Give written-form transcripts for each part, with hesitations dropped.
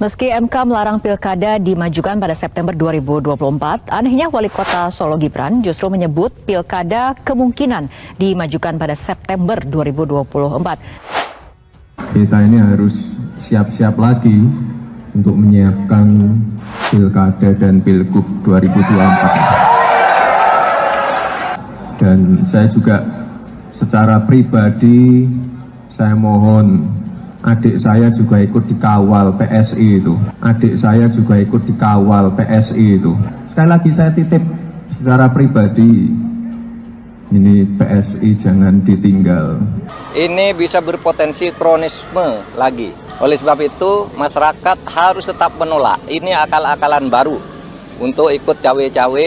Meski MK melarang pilkada dimajukan pada September 2024, anehnya Wali Kota Solo Gibran justru menyebut pilkada kemungkinan dimajukan pada September 2024. Kita ini harus siap-siap lagi untuk menyiapkan pilkada dan pilgub 2024. Dan saya juga secara pribadi, saya mohon adik saya juga ikut dikawal PSI itu. Adik saya juga ikut dikawal PSI itu. Sekali lagi saya titip secara pribadi, ini PSI jangan ditinggal. Ini bisa berpotensi kronisme lagi. Oleh sebab itu, masyarakat harus tetap menolak. Ini akal-akalan baru untuk ikut cawe-cawe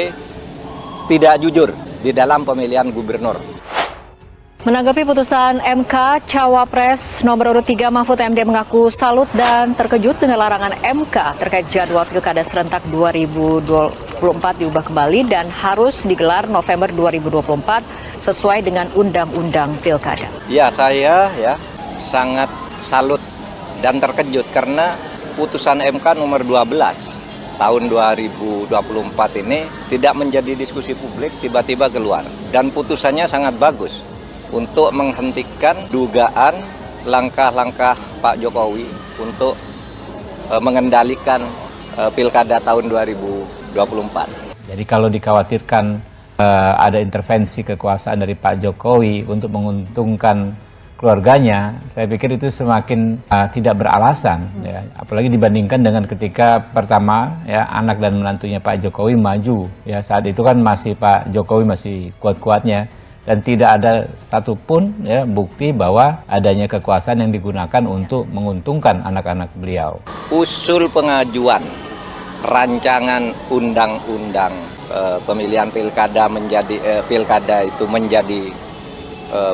tidak jujur di dalam pemilihan gubernur. Menanggapi putusan MK, Cawapres nomor urut 3 Mahfud MD mengaku salut dan terkejut dengan larangan MK terkait jadwal pilkada serentak 2024 diubah kembali dan harus digelar November 2024 sesuai dengan Undang-Undang Pilkada. Ya, saya sangat salut dan terkejut karena putusan MK nomor 12 tahun 2024 ini tidak menjadi diskusi publik, tiba-tiba keluar. Dan putusannya sangat bagus untuk menghentikan dugaan langkah-langkah Pak Jokowi untuk mengendalikan pilkada tahun 2024. Jadi kalau dikhawatirkan ada intervensi kekuasaan dari Pak Jokowi untuk menguntungkan keluarganya, saya pikir itu semakin tidak beralasan, ya. Apalagi dibandingkan dengan ketika pertama ya anak dan menantunya Pak Jokowi maju, ya saat itu kan masih Pak Jokowi masih kuat-kuatnya. Dan tidak ada satupun ya, bukti bahwa adanya kekuasaan yang digunakan untuk menguntungkan anak-anak beliau. Usul pengajuan rancangan undang-undang pemilihan pilkada pilkada itu menjadi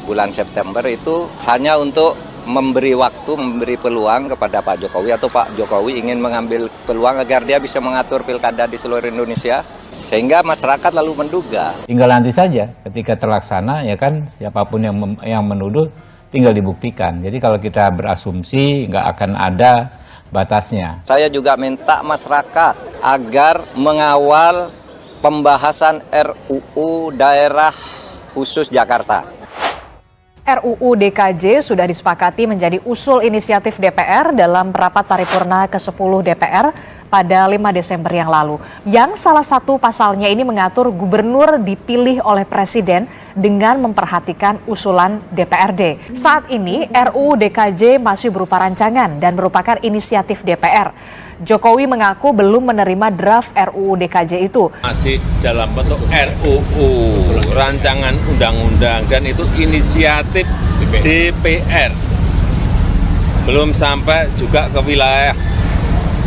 bulan September itu hanya untuk memberi waktu, memberi peluang kepada Pak Jokowi atau Pak Jokowi ingin mengambil peluang agar dia bisa mengatur pilkada di seluruh Indonesia. Sehingga masyarakat lalu menduga. Tinggal nanti saja ketika terlaksana ya kan siapapun yang menuduh tinggal dibuktikan. Jadi kalau kita berasumsi nggak akan ada batasnya. Saya juga minta masyarakat agar mengawal pembahasan RUU Daerah Khusus Jakarta. RUU DKJ sudah disepakati menjadi usul inisiatif DPR dalam rapat paripurna ke-10 DPR pada 5 Desember yang lalu. Yang salah satu pasalnya ini mengatur gubernur dipilih oleh presiden dengan memperhatikan usulan DPRD. Saat ini RUU DKJ masih berupa rancangan dan merupakan inisiatif DPR. Jokowi mengaku belum menerima draft RUU DKJ itu. Masih dalam bentuk RUU, rancangan undang-undang, dan itu inisiatif DPR. Belum sampai juga ke wilayah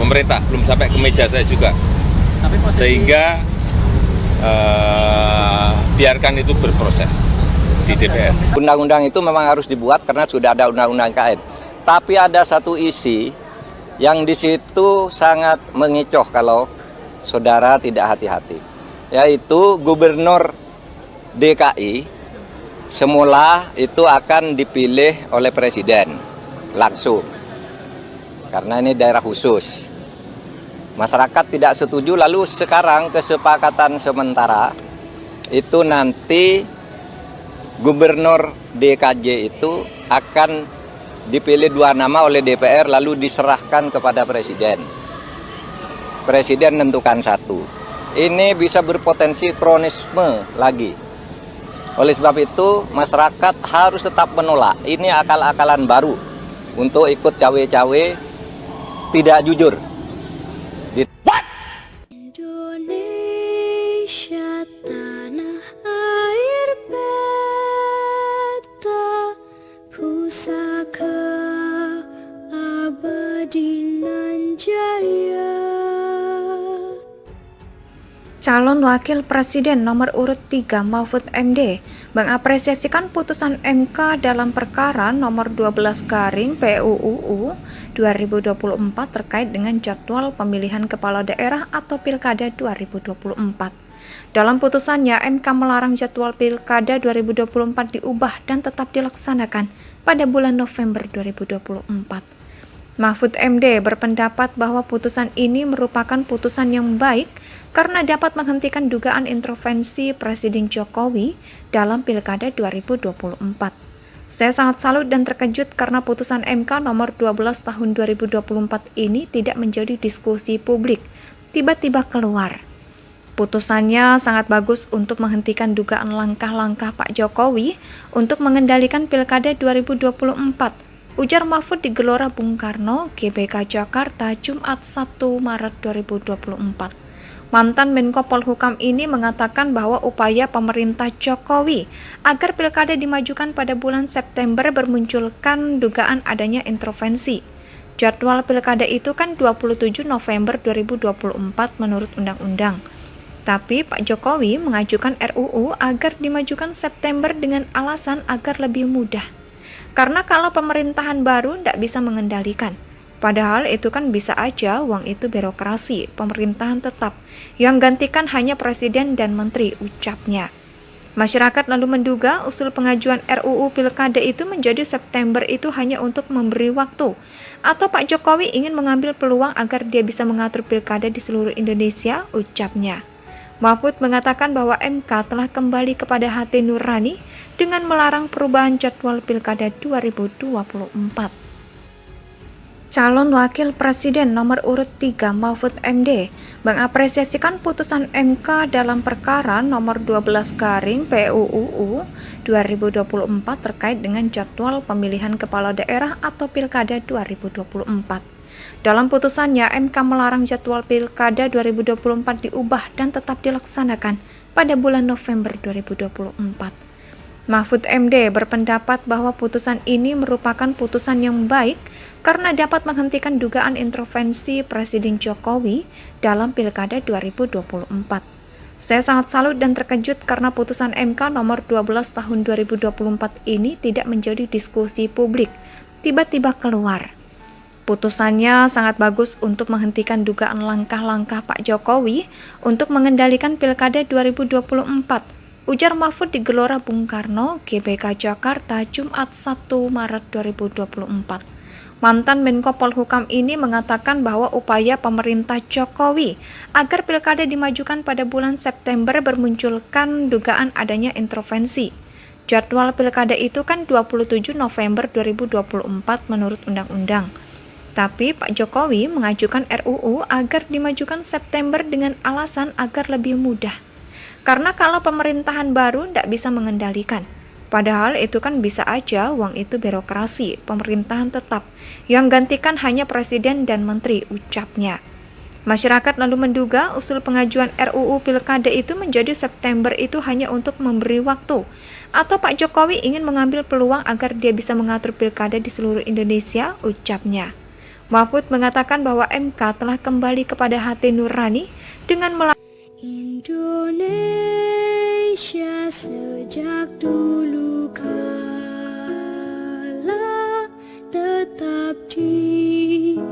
pemerintah, belum sampai ke meja saya juga. Sehingga biarkan itu berproses di DPR. Undang-undang itu memang harus dibuat karena sudah ada undang-undang KN. Tapi ada satu isi yang di situ sangat mengecoh kalau saudara tidak hati-hati, yaitu gubernur DKI semula itu akan dipilih oleh presiden langsung karena ini daerah khusus. Masyarakat tidak setuju, lalu sekarang kesepakatan sementara itu nanti gubernur DKJ itu akan dipilih 2 nama oleh DPR lalu diserahkan kepada presiden. Presiden menentukan 1. Ini bisa berpotensi kronisme lagi. Oleh sebab itu masyarakat harus tetap menolak. Ini akal-akalan baru untuk ikut cawe-cawe tidak jujur. Indonesia tanah air beta pusaka abadi nan jaya. Calon Wakil Presiden nomor urut 3 Mahfud MD mengapresiasikan putusan MK dalam perkara nomor 12 garing PUUU 2024 terkait dengan jadwal pemilihan kepala daerah atau Pilkada 2024. Dalam putusannya, MK melarang jadwal Pilkada 2024 diubah dan tetap dilaksanakan pada bulan November 2024. Mahfud MD berpendapat bahwa putusan ini merupakan putusan yang baik karena dapat menghentikan dugaan intervensi Presiden Jokowi dalam Pilkada 2024. Saya sangat salut dan terkejut karena putusan MK nomor 12 tahun 2024 ini tidak menjadi diskusi publik, tiba-tiba keluar. Putusannya sangat bagus untuk menghentikan dugaan langkah-langkah Pak Jokowi untuk mengendalikan Pilkada 2024. Ujar Mahfud di Gelora Bung Karno, GBK Jakarta, Jumat 1 Maret 2024. Mantan Menko Polhukam ini mengatakan bahwa upaya pemerintah Jokowi agar Pilkada dimajukan pada bulan September bermunculkan dugaan adanya intervensi. Jadwal Pilkada itu kan 27 November 2024 menurut undang-undang. Tapi Pak Jokowi mengajukan RUU agar dimajukan September dengan alasan agar lebih mudah. Karena kalau pemerintahan baru tidak bisa mengendalikan. Padahal itu kan bisa aja uang itu birokrasi, pemerintahan tetap. Yang gantikan hanya presiden dan menteri, ucapnya. Masyarakat lalu menduga usul pengajuan RUU Pilkada itu menjadi September itu hanya untuk memberi waktu. Atau Pak Jokowi ingin mengambil peluang agar dia bisa mengatur Pilkada di seluruh Indonesia, ucapnya. Mahfud mengatakan bahwa MK telah kembali kepada hati nurani dengan melarang perubahan jadwal Pilkada 2024. Calon Wakil Presiden nomor urut 3 Mahfud MD mengapresiasikan putusan MK dalam perkara nomor 12 garing PUUU 2024 terkait dengan jadwal pemilihan kepala daerah atau Pilkada 2024. Dalam putusannya, MK melarang jadwal Pilkada 2024 diubah dan tetap dilaksanakan pada bulan November 2024. Mahfud MD berpendapat bahwa putusan ini merupakan putusan yang baik karena dapat menghentikan dugaan intervensi Presiden Jokowi dalam Pilkada 2024. Saya sangat salut dan terkejut karena putusan MK nomor 12 tahun 2024 ini tidak menjadi diskusi publik, tiba-tiba keluar. Putusannya sangat bagus untuk menghentikan dugaan langkah-langkah Pak Jokowi untuk mengendalikan Pilkada 2024. Ujar Mahfud di Gelora Bung Karno, GBK Jakarta, Jumat 1 Maret 2024. Mantan Menko Polhukam ini mengatakan bahwa upaya pemerintah Jokowi agar Pilkada dimajukan pada bulan September bermunculkan dugaan adanya intervensi. Jadwal Pilkada itu kan 27 November 2024 menurut undang-undang. Tapi Pak Jokowi mengajukan RUU agar dimajukan September dengan alasan agar lebih mudah. Karena kalau pemerintahan baru tidak bisa mengendalikan. Padahal itu kan bisa aja uang itu birokrasi, pemerintahan tetap. Yang gantikan hanya presiden dan menteri, ucapnya. Masyarakat lalu menduga usul pengajuan RUU Pilkada itu menjadi September itu hanya untuk memberi waktu. Atau Pak Jokowi ingin mengambil peluang agar dia bisa mengatur Pilkada di seluruh Indonesia, ucapnya. Mahfud mengatakan bahwa MK telah kembali kepada hati nurani dengan Indonesia sejak dulu kala tetap dipuja-puja